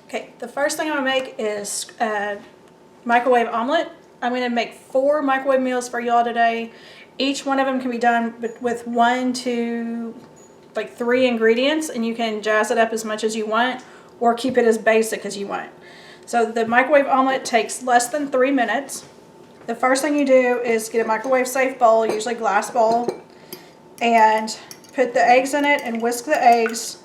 Okay, the first thing I'm gonna make is microwave omelet. I'm gonna make 4 microwave meals for y'all today. Each one of them can be done with 1 to like 3 ingredients, and you can jazz it up as much as you want or keep it as basic as you want. So the microwave omelet takes less than 3 minutes. The first thing you do is get a microwave safe bowl, usually glass bowl, and put the eggs in it and whisk the eggs.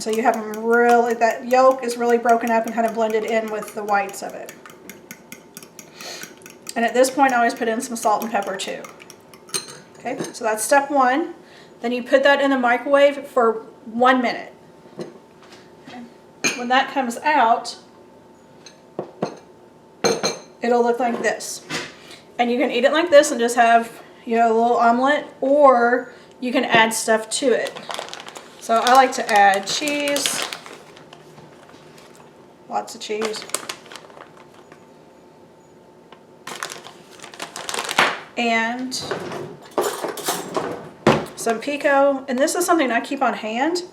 So you have them really, that yolk is really broken up and kind of blended in with the whites of it. And at this point, I always put in some salt and pepper too. Okay, so that's step 1. Then you put that in the microwave for 1 minute. Okay. When that comes out, it'll look like this. And you can eat it like this and just have, you know, a little omelet, or you can add stuff to it. So I like to add cheese, lots of cheese, and some pico. And this is something I keep on hand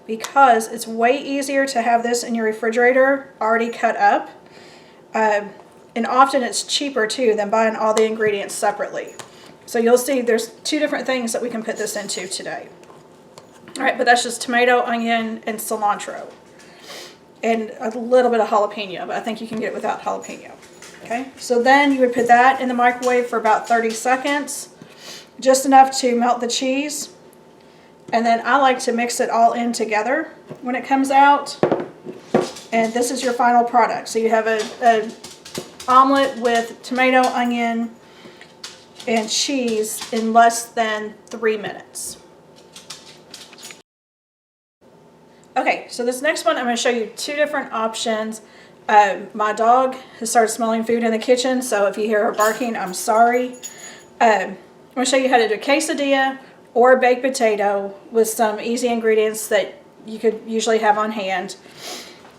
because it's way easier to have this in your refrigerator already cut up. And often it's cheaper too than buying all the ingredients separately. So you'll see there's 2 different things that we can put this into today. All right, but that's just tomato, onion, and cilantro. And a little bit of jalapeno, but I think you can get it without jalapeno. Okay, so then you would put that in the microwave for about 30 seconds, just enough to melt the cheese. And then I like to mix it all in together when it comes out. And this is your final product. So you have a omelet with tomato, onion, and cheese in less than 3 minutes. Okay, so this next one, I'm going to show you 2 different options. My dog has started smelling food in the kitchen, so if you hear her barking, I'm sorry. I'm going to show you how to do a quesadilla or a baked potato with some easy ingredients that you could usually have on hand.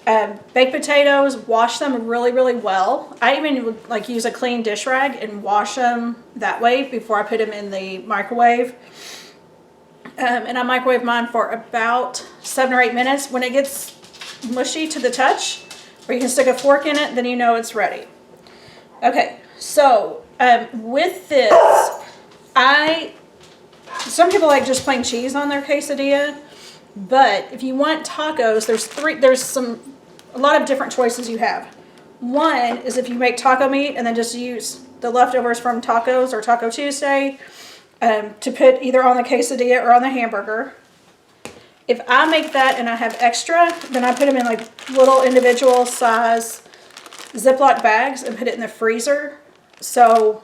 Baked potatoes, wash them really, really well. I even would like use a clean dish rag and wash them that way before I put them in the microwave. And I microwave mine for about 7 or 8 minutes. When it gets mushy to the touch, or you can stick a fork in it, then you know it's ready. Okay, so with this, some people like just plain cheese on their quesadilla, but if you want tacos, there's a lot of different choices you have. One is if you make taco meat and then just use the leftovers from tacos or Taco Tuesday to put either on the quesadilla or on the hamburger. If I make that and I have extra, then I put them in like little individual size Ziploc bags and put it in the freezer. So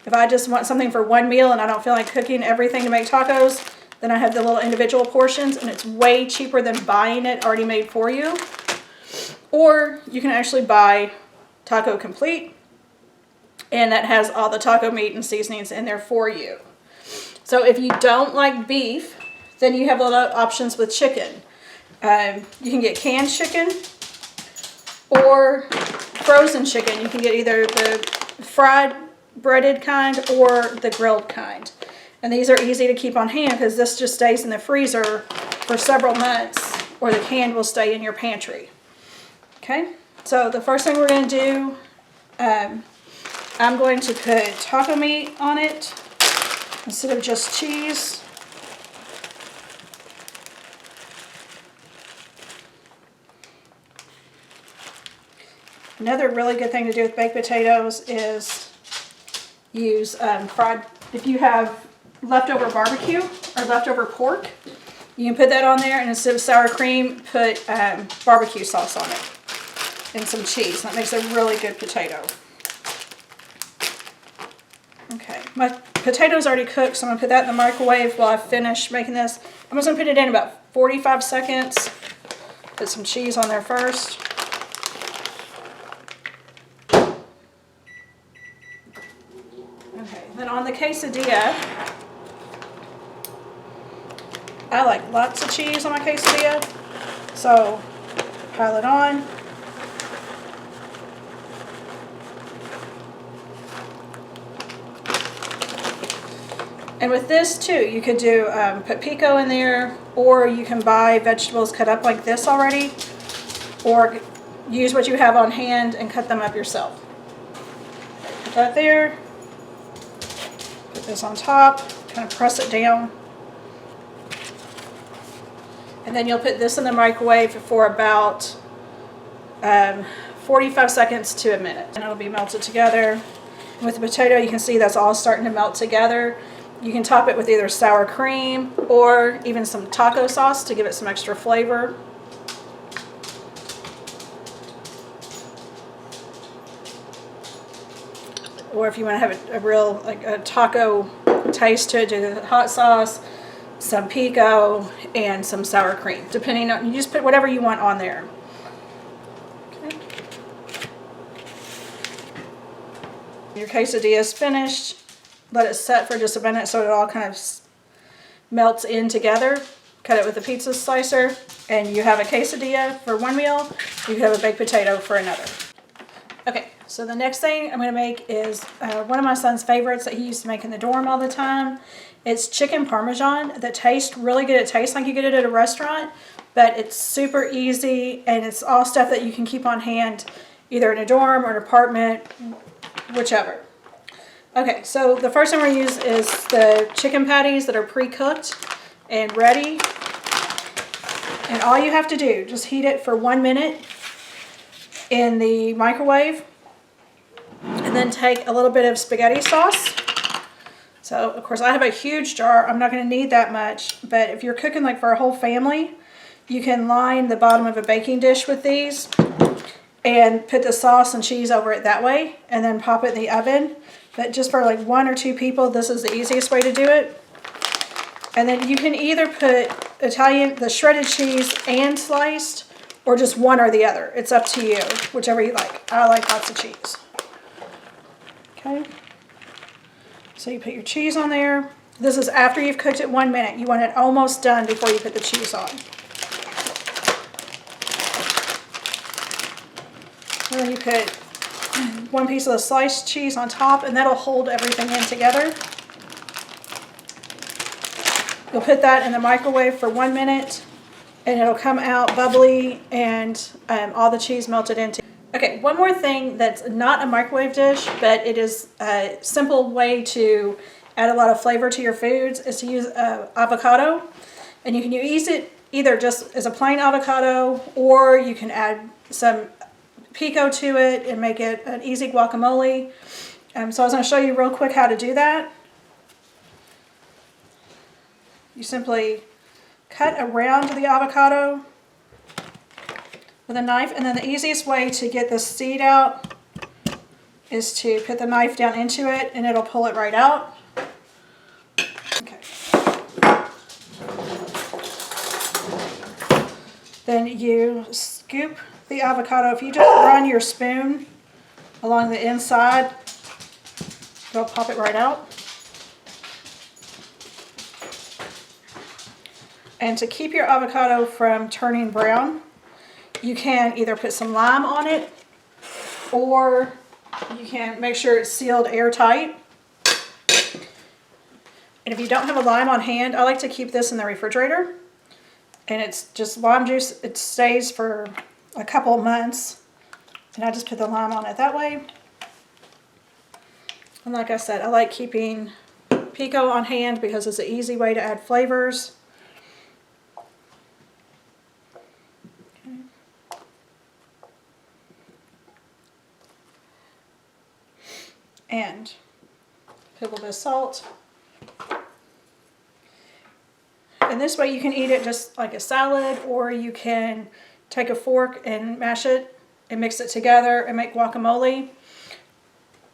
if I just want something for 1 meal and I don't feel like cooking everything to make tacos, then I have the little individual portions, and it's way cheaper than buying it already made for you. Or you can actually buy Taco Complete, and that has all the taco meat and seasonings in there for you. So if you don't like beef, then you have a lot of options with chicken. You can get canned chicken or frozen chicken. You can get either the fried breaded kind or the grilled kind. And these are easy to keep on hand because this just stays in the freezer for several months, or the can will stay in your pantry. Okay, so the first thing we're going to do, I'm going to put taco meat on it instead of just cheese. Another really good thing to do with baked potatoes is use if you have leftover barbecue or leftover pork, you can put that on there, and instead of sour cream, put barbecue sauce on it and some cheese. That makes a really good potato. Okay, my potato's already cooked, so I'm going to put that in the microwave while I finish making this. I'm just going to put it in about 45 seconds. Put some cheese on there first. Okay, then on the quesadilla, I like lots of cheese on my quesadilla, so pile it on. And with this too, you could do put pico in there, or you can buy vegetables cut up like this already or use what you have on hand and cut them up yourself. Put that there. Put this on top, kind of press it down. And then you'll put this in the microwave for about 45 seconds to a minute. And it'll be melted together. And with the potato, you can see that's all starting to melt together. You can top it with either sour cream or even some taco sauce to give it some extra flavor. Or if you want to have a real, like a taco taste to it, do the hot sauce, some pico, and some sour cream. Depending on, you just put whatever you want on there. Okay. Your quesadilla is finished. Let it set for just a minute so it all kind of melts in together. Cut it with a pizza slicer, and you have a quesadilla for one meal. You have a baked potato for another. Okay, so the next thing I'm going to make is one of my son's favorites that he used to make in the dorm all the time. It's chicken Parmesan that tastes really good. It tastes like you get it at a restaurant, but it's super easy, and it's all stuff that you can keep on hand either in a dorm or an apartment, whichever. Okay, so the first thing we're going to use is the chicken patties that are pre-cooked and ready. And all you have to do, just heat it for 1 minute in the microwave, and then take a little bit of spaghetti sauce. So of course I have a huge jar. I'm not going to need that much, but if you're cooking like for a whole family, you can line the bottom of a baking dish with these and put the sauce and cheese over it that way, and then pop it in the oven. But just for like 1 or 2 people, this is the easiest way to do it. And then you can either put the shredded cheese and sliced, or just one or the other. It's up to you, whichever you like. I like lots of cheese. Okay. So you put your cheese on there. This is after you've cooked it 1 minute. You want it almost done before you put the cheese on. And then you put 1 piece of the sliced cheese on top, and that'll hold everything in together. You'll put that in the microwave for 1 minute, and it'll come out bubbly and all the cheese melted into. Okay, one more thing that's not a microwave dish, but it is a simple way to add a lot of flavor to your foods, is to use avocado. And you can use it either just as a plain avocado, or you can add some pico to it and make it an easy guacamole. So I was going to show you real quick how to do that. You simply cut around the avocado with a knife, and then the easiest way to get the seed out is to put the knife down into it, and it'll pull it right out. Okay. Then you scoop the avocado. If you just run your spoon along the inside, it'll pop it right out. And to keep your avocado from turning brown, you can either put some lime on it, or you can make sure it's sealed airtight. And if you don't have a lime on hand, I like to keep this in the refrigerator. And it's just lime juice. It stays for a couple of months. And I just put the lime on it that way. And like I said, I like keeping pico on hand because it's an easy way to add flavors. And put a little bit of salt. And this way you can eat it just like a salad, or you can take a fork and mash it and mix it together and make guacamole.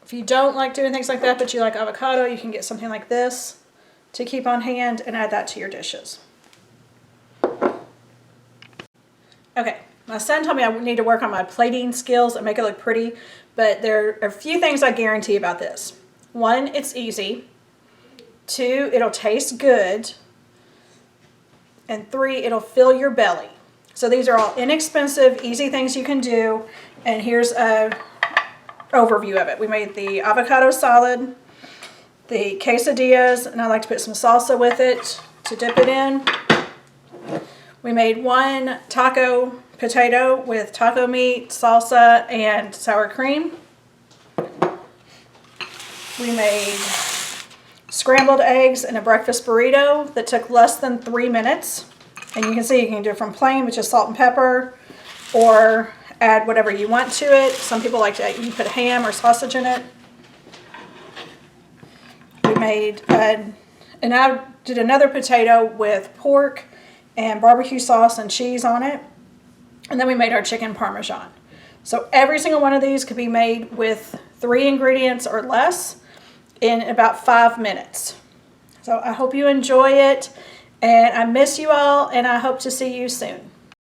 If you don't like doing things like that, but you like avocado, you can get something like this to keep on hand and add that to your dishes. Okay. My son told me I need to work on my plating skills and make it look pretty, but there are a few things I guarantee about this. 1, it's easy. 2, it'll taste good. And 3, it'll fill your belly. So these are all inexpensive, easy things you can do. And here's an overview of it. We made the avocado salad, the quesadillas, and I like to put some salsa with it to dip it in. We made 1 taco potato with taco meat, salsa, and sour cream. We made scrambled eggs in a breakfast burrito that took less than 3 minutes. And you can see you can do it from plain, which is salt and pepper, or add whatever you want to it. Some people like to, you put ham or sausage in it. We made, and I did another potato with pork and barbecue sauce and cheese on it. And then we made our chicken Parmesan. So every single one of these could be made with 3 ingredients or less in about 5 minutes. So I hope you enjoy it, and I miss you all, and I hope to see you soon.